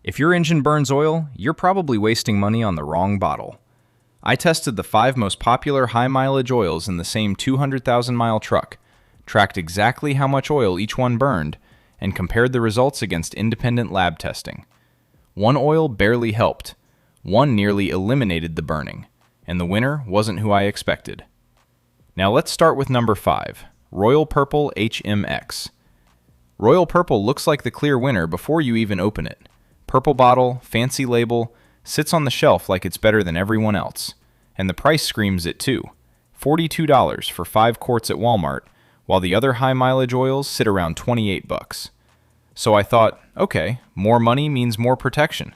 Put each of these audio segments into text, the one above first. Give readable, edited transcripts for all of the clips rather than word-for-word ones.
If your engine burns oil, you're probably wasting money on the wrong bottle. I tested the 5 most popular high-mileage oils in the same 200,000-mile truck, tracked exactly how much oil each one burned, and compared the results against independent lab testing. One oil barely helped, one nearly eliminated the burning, and the winner wasn't who I expected. Now let's start with number 5, Royal Purple HMX. Royal Purple looks like the clear winner before you even open it. Purple bottle, fancy label, sits on the shelf like it's better than everyone else. And the price screams it too. $42 for 5 quarts at Walmart, while the other high-mileage oils sit around $28. So I thought, okay, more money means more protection.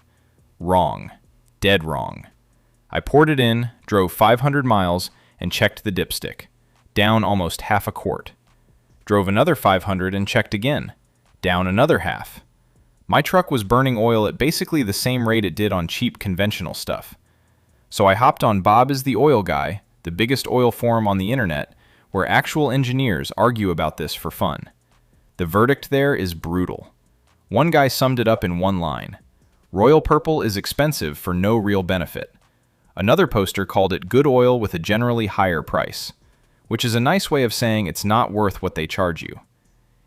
Wrong. Dead wrong. I poured it in, drove 500 miles, and checked the dipstick. Down almost half a quart. Drove another 500 and checked again. Down another half. My truck was burning oil at basically the same rate it did on cheap conventional stuff. So I hopped on Bob is the Oil Guy, the biggest oil forum on the internet, where actual engineers argue about this for fun. The verdict there is brutal. One guy summed it up in one line. Royal Purple is expensive for no real benefit. Another poster called it good oil with a generally higher price, which is a nice way of saying it's not worth what they charge you.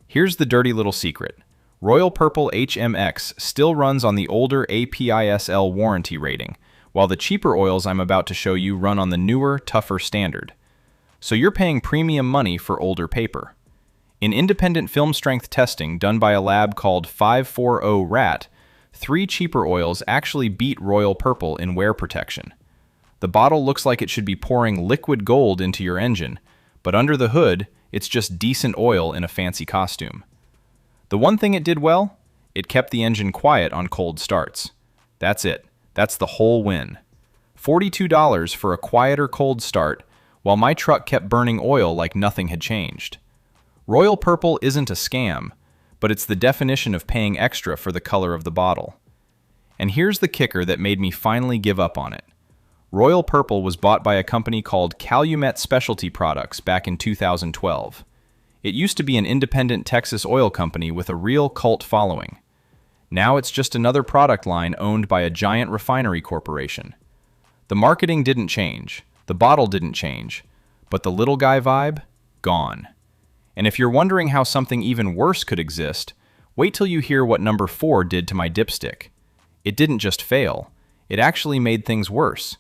Here's the dirty little secret. Royal Purple HMX still runs on the older APISL warranty rating, while the cheaper oils I'm about to show you run on the newer, tougher standard. So you're paying premium money for older paper. In independent film strength testing done by a lab called 540RAT, 3 cheaper oils actually beat Royal Purple in wear protection. The bottle looks like it should be pouring liquid gold into your engine, but under the hood, it's just decent oil in a fancy costume. The one thing it did well, it kept the engine quiet on cold starts. That's it. That's the whole win. $42 for a quieter cold start, while my truck kept burning oil like nothing had changed. Royal Purple isn't a scam, but it's the definition of paying extra for the color of the bottle. And here's the kicker that made me finally give up on it. Royal Purple was bought by a company called Calumet Specialty Products back in 2012. It used to be an independent Texas oil company with a real cult following. Now it's just another product line owned by a giant refinery corporation. The marketing didn't change, the bottle didn't change, but the little guy vibe? Gone. And if you're wondering how something even worse could exist, wait till you hear what number 4 did to my dipstick. It didn't just fail, it actually made things worse.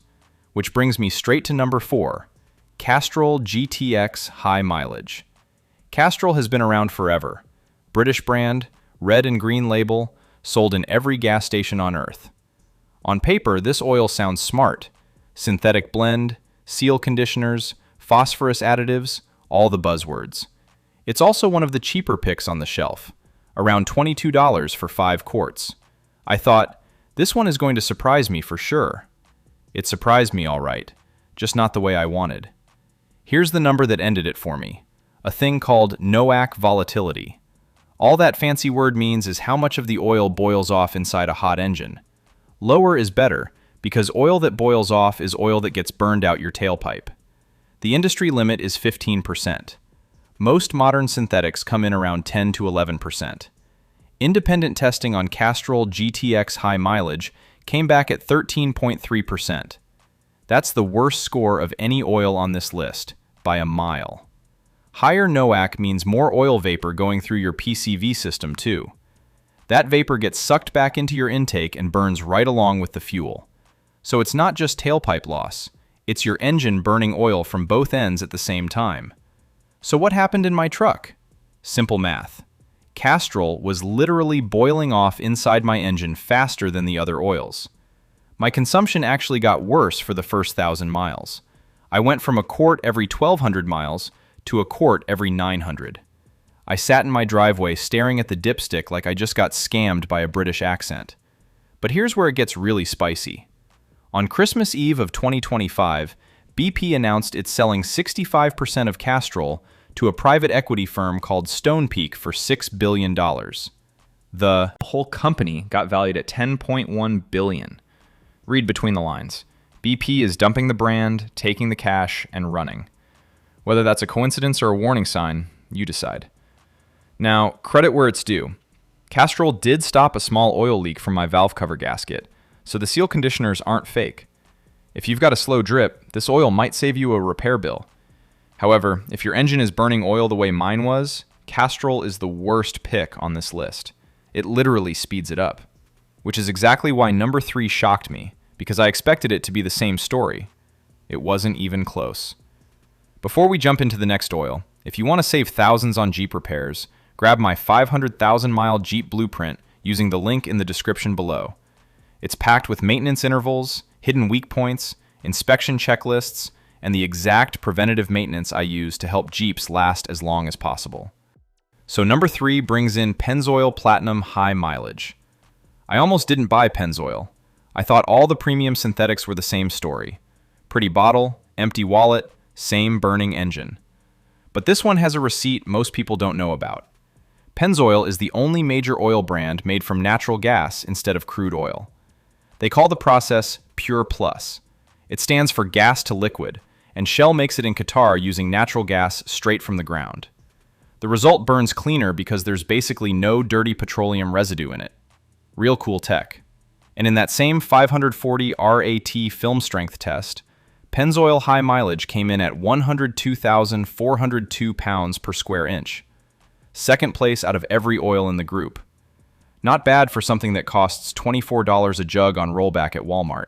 Which brings me straight to number 4, Castrol GTX High Mileage. Castrol has been around forever. British brand, red and green label, sold in every gas station on Earth. On paper, this oil sounds smart. Synthetic blend, seal conditioners, phosphorus additives, all the buzzwords. It's also one of the cheaper picks on the shelf, around $22 for 5 quarts. I thought, this one is going to surprise me for sure. It surprised me all right, just not the way I wanted. Here's the number that ended it for me. A thing called NOAC volatility. All that fancy word means is how much of the oil boils off inside a hot engine. Lower is better, because oil that boils off is oil that gets burned out your tailpipe. The industry limit is 15%. Most modern synthetics come in around 10 to 11%. Independent testing on Castrol GTX High Mileage came back at 13.3%. That's the worst score of any oil on this list, by a mile. Higher NOAC means more oil vapor going through your PCV system too. That vapor gets sucked back into your intake and burns right along with the fuel. So it's not just tailpipe loss, it's your engine burning oil from both ends at the same time. So what happened in my truck? Simple math. Castrol was literally boiling off inside my engine faster than the other oils. My consumption actually got worse for the first 1,000 miles. I went from a quart every 1,200 miles to a quart every 900. I sat in my driveway staring at the dipstick like I just got scammed by a British accent. But here's where it gets really spicy. On Christmas Eve of 2025, BP announced it's selling 65% of Castrol to a private equity firm called Stonepeak for $6 billion. The whole company got valued at $10.1 billion. Read between the lines. BP is dumping the brand, taking the cash, and running. Whether that's a coincidence or a warning sign, you decide. Now, credit where it's due. Castrol did stop a small oil leak from my valve cover gasket, so the seal conditioners aren't fake. If you've got a slow drip, this oil might save you a repair bill. However, if your engine is burning oil the way mine was, Castrol is the worst pick on this list. It literally speeds it up. Which is exactly why number 3 shocked me, because I expected it to be the same story. It wasn't even close. Before we jump into the next oil, if you want to save thousands on Jeep repairs, grab my 500,000-mile Jeep blueprint using the link in the description below. It's packed with maintenance intervals, hidden weak points, inspection checklists, and the exact preventative maintenance I use to help Jeeps last as long as possible. So number 3 brings in Pennzoil Platinum High Mileage. I almost didn't buy Pennzoil. I thought all the premium synthetics were the same story. Pretty bottle, empty wallet, same burning engine. But this one has a receipt most people don't know about. Pennzoil is the only major oil brand made from natural gas instead of crude oil. They call the process Pure Plus. It stands for gas to liquid, and Shell makes it in Qatar using natural gas straight from the ground. The result burns cleaner because there's basically no dirty petroleum residue in it. Real cool tech. And in that same 540 RAT film strength test, Pennzoil High Mileage came in at 102,402 pounds per square inch. Second place out of every oil in the group. Not bad for something that costs $24 a jug on rollback at Walmart.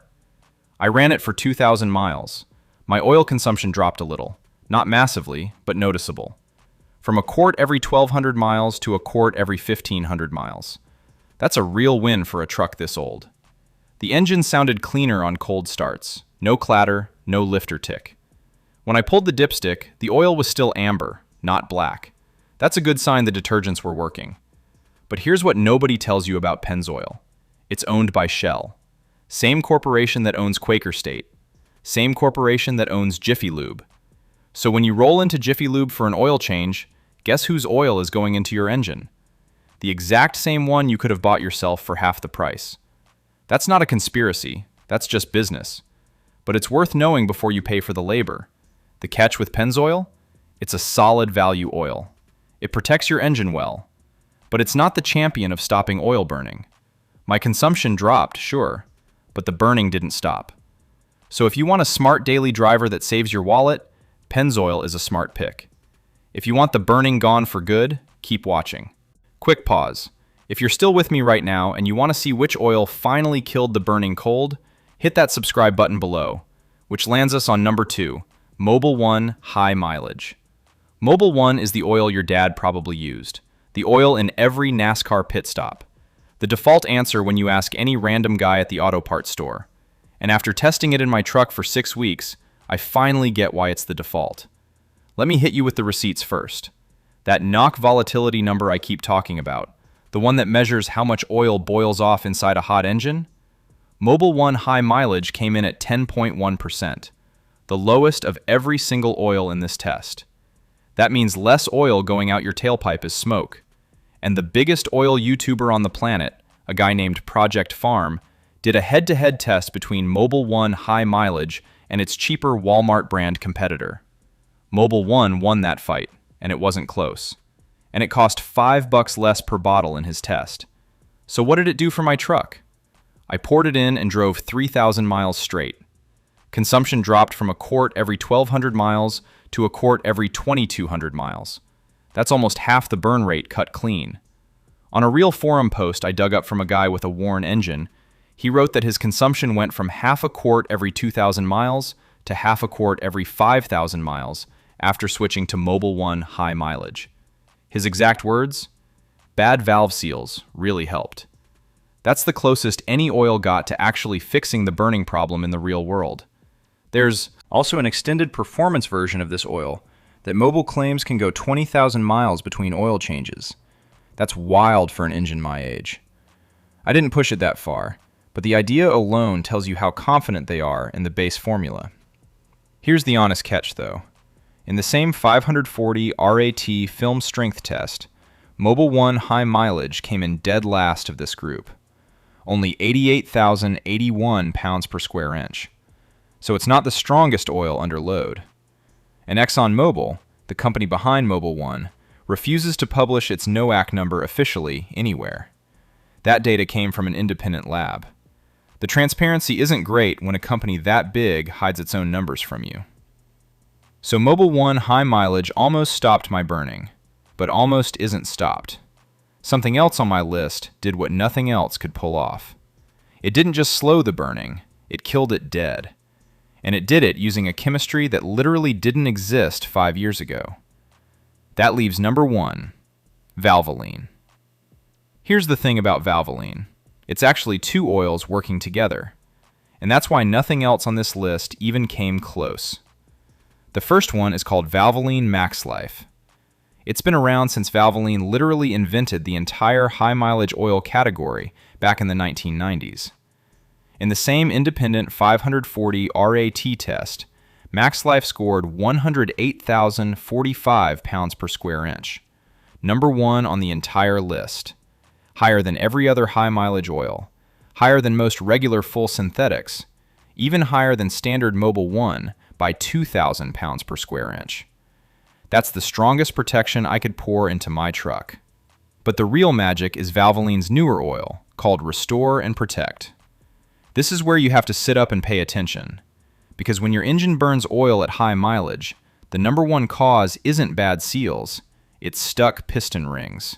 I ran it for 2,000 miles. My oil consumption dropped a little. Not massively, but noticeable. From a quart every 1,200 miles to a quart every 1,500 miles. That's a real win for a truck this old. The engine sounded cleaner on cold starts. No clatter, no lifter tick. When I pulled the dipstick, the oil was still amber, not black. That's a good sign the detergents were working. But here's what nobody tells you about Pennzoil. It's owned by Shell. Same corporation that owns Quaker State. Same corporation that owns Jiffy Lube. So when you roll into Jiffy Lube for an oil change, guess whose oil is going into your engine? The exact same one you could have bought yourself for half the price. That's not a conspiracy, that's just business. But it's worth knowing before you pay for the labor. The catch with Pennzoil? It's a solid value oil. It protects your engine well. But it's not the champion of stopping oil burning. My consumption dropped, sure, but the burning didn't stop. So if you want a smart daily driver that saves your wallet, Pennzoil is a smart pick. If you want the burning gone for good, keep watching. Quick pause. If you're still with me right now and you want to see which oil finally killed the burning cold, hit that subscribe button below, which lands us on number 2, Mobil 1 High Mileage. Mobil 1 is the oil your dad probably used. The oil in every NASCAR pit stop. The default answer when you ask any random guy at the auto parts store. And after testing it in my truck for 6 weeks, I finally get why it's the default. Let me hit you with the receipts first. That knock volatility number I keep talking about, the one that measures how much oil boils off inside a hot engine, Mobil 1 High Mileage came in at 10.1%, the lowest of every single oil in this test. That means less oil going out your tailpipe is smoke. And the biggest oil YouTuber on the planet, a guy named Project Farm, did a head-to-head test between Mobil 1 High Mileage and its cheaper Walmart brand competitor. Mobil 1 won that fight, and it wasn't close. And it cost $5 less per bottle in his test. So what did it do for my truck? I poured it in and drove 3,000 miles straight. Consumption dropped from a quart every 1,200 miles to a quart every 2,200 miles. That's almost half the burn rate cut clean. On a real forum post I dug up from a guy with a worn engine, he wrote that his consumption went from half a quart every 2,000 miles to half a quart every 5,000 miles after switching to Mobil 1 High Mileage. His exact words? Bad valve seals really helped. That's the closest any oil got to actually fixing the burning problem in the real world. There's also an extended performance version of this oil that Mobil claims can go 20,000 miles between oil changes. That's wild for an engine my age. I didn't push it that far, but the idea alone tells you how confident they are in the base formula. Here's the honest catch though. In the same 540 RAT film strength test, Mobil 1 High Mileage came in dead last of this group. Only 88,081 pounds per square inch. So it's not the strongest oil under load. And ExxonMobil, the company behind Mobil 1, refuses to publish its NOAC number officially anywhere. That data came from an independent lab. The transparency isn't great when a company that big hides its own numbers from you. So Mobil 1 high mileage almost stopped my burning, but almost isn't stopped. Something else on my list did what nothing else could pull off. It didn't just slow the burning, it killed it dead. And it did it using a chemistry that literally didn't exist 5 years ago. That leaves number 1, Valvoline. Here's the thing about Valvoline. It's actually 2 oils working together. And that's why nothing else on this list even came close. The first one is called Valvoline Max Life. It's been around since Valvoline literally invented the entire high-mileage oil category back in the 1990s. In the same independent 540 RAT test, Max Life scored 108,045 pounds per square inch, number 1 on the entire list, higher than every other high-mileage oil, higher than most regular full synthetics, even higher than standard Mobil 1 by 2,000 pounds per square inch. That's the strongest protection I could pour into my truck. But the real magic is Valvoline's newer oil, called Restore and Protect. This is where you have to sit up and pay attention, because when your engine burns oil at high mileage, the number 1 cause isn't bad seals, it's stuck piston rings.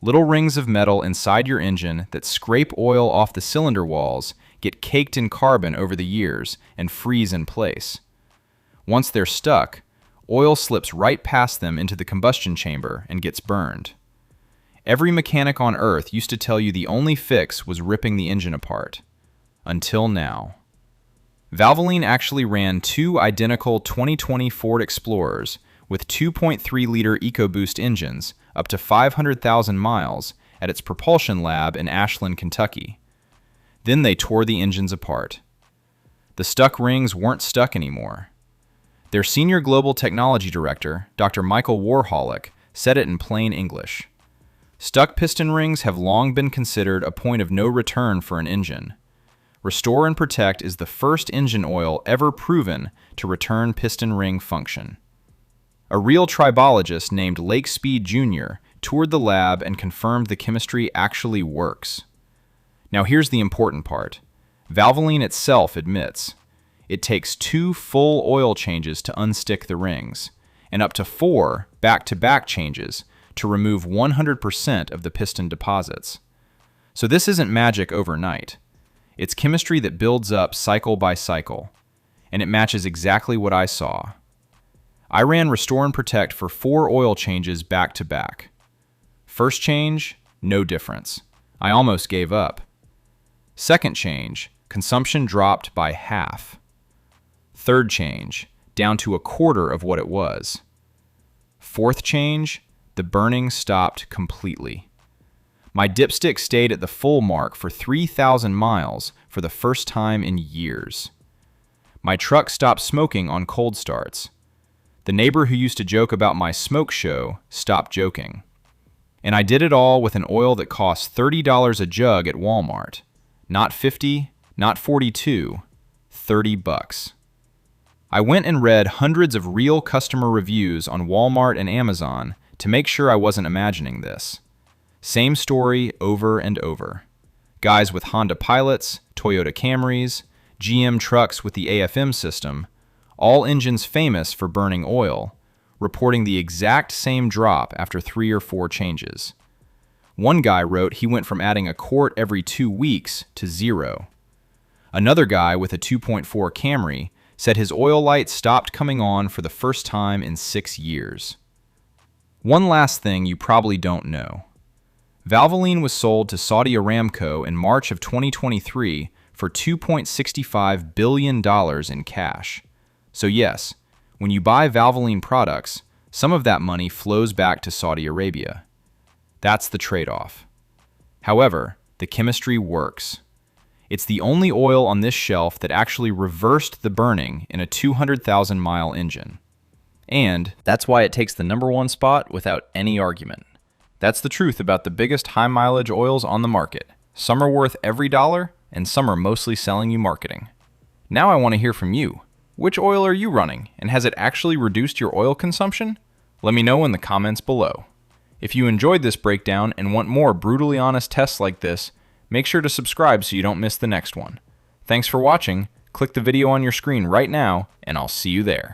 Little rings of metal inside your engine that scrape oil off the cylinder walls get caked in carbon over the years and freeze in place. Once they're stuck, oil slips right past them into the combustion chamber and gets burned. Every mechanic on Earth used to tell you the only fix was ripping the engine apart. Until now. Valvoline actually ran 2 identical 2020 Ford Explorers with 2.3-liter EcoBoost engines up to 500,000 miles at its propulsion lab in Ashland, Kentucky. Then they tore the engines apart. The stuck rings weren't stuck anymore. Their senior global technology director, Dr. Michael Warholic, said it in plain English. Stuck piston rings have long been considered a point of no return for an engine. Restore and Protect is the first engine oil ever proven to return piston ring function. A real tribologist named Lake Speed Jr. toured the lab and confirmed the chemistry actually works. Now here's the important part. Valvoline itself admits it takes 2 full oil changes to unstick the rings, and up to 4 back-to-back changes to remove 100% of the piston deposits. So this isn't magic overnight. It's chemistry that builds up cycle by cycle, and it matches exactly what I saw. I ran Restore and Protect for 4 oil changes back-to-back. First change, no difference. I almost gave up. Second change, consumption dropped by half. Third change, down to 1/4 of what it was. Fourth change, the burning stopped completely. My dipstick stayed at the full mark for 3,000 miles for the first time in years. My truck stopped smoking on cold starts. The neighbor who used to joke about my smoke show stopped joking. And I did it all with an oil that costs $30 a jug at Walmart. Not 50, not 42, $30. I went and read hundreds of real customer reviews on Walmart and Amazon to make sure I wasn't imagining this. Same story over and over. Guys with Honda Pilots, Toyota Camrys, GM trucks with the AFM system, all engines famous for burning oil, reporting the exact same drop after 3 or 4 changes. One guy wrote he went from adding a quart every 2 weeks to 0. Another guy with a 2.4 Camry said his oil light stopped coming on for the first time in 6 years. One last thing you probably don't know. Valvoline was sold to Saudi Aramco in March of 2023 for $2.65 billion in cash. So yes, when you buy Valvoline products, some of that money flows back to Saudi Arabia. That's the trade-off. However, the chemistry works. It's the only oil on this shelf that actually reversed the burning in a 200,000-mile engine. And that's why it takes the #1 spot without any argument. That's the truth about the biggest high-mileage oils on the market. Some are worth every dollar, and some are mostly selling you marketing. Now I want to hear from you. Which oil are you running, and has it actually reduced your oil consumption? Let me know in the comments below. If you enjoyed this breakdown and want more brutally honest tests like this, make sure to subscribe so you don't miss the next one. Thanks for watching. Click the video on your screen right now, and I'll see you there.